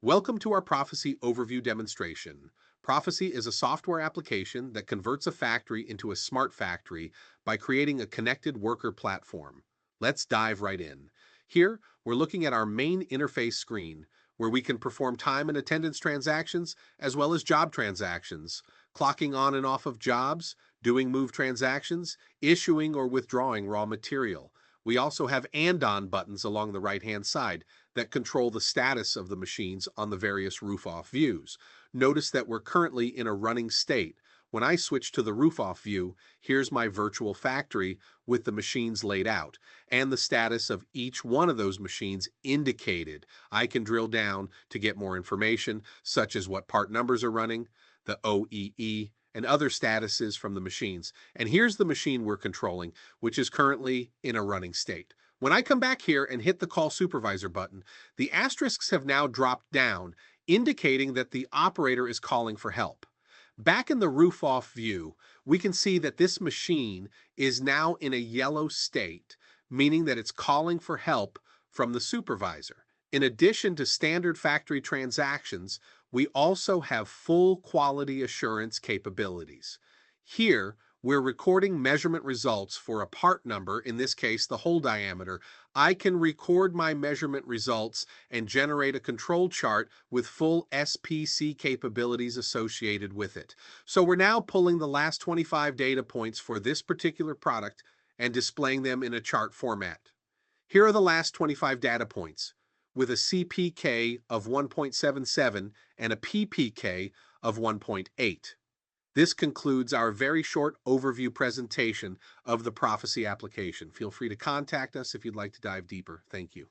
Welcome to our Prophecy overview demonstration. Prophecy is a software application that converts a factory into a smart factory by creating a connected worker platform. Let's dive right in. Here, we're looking at our main interface screen, where we can perform time and attendance transactions as well as job transactions, clocking on and off of jobs, doing move transactions, issuing or withdrawing raw material. We also have Andon buttons along the right-hand side that control the status of the machines on the various roof-off views. Notice that we're currently in a running state. When I switch to the roof-off view, here's my virtual factory with the machines laid out and the status of each one of those machines indicated. I can drill down to get more information, such as what part numbers are running, the OEE, and other statuses from the machines. And here's the machine we're controlling, which is currently in a running state. When I come back here and hit the Call Supervisor button, the asterisks have now dropped down, indicating that the operator is calling for help. Back in the roof-off view, we can see that this machine is now in a yellow state, meaning that it's calling for help from the supervisor. In addition to standard factory transactions, we also have full quality assurance capabilities. Here, we're recording measurement results for a part number, in this case the hole diameter. I can record my measurement results and generate a control chart with full SPC capabilities associated with it. So we're now pulling the last 25 data points for this particular product and displaying them in a chart format. Here are the last 25 data points, with a CPK of 1.77 and a PPK of 1.8. This concludes our very short overview presentation of the Prophecy application. Feel free to contact us if you'd like to dive deeper. Thank you.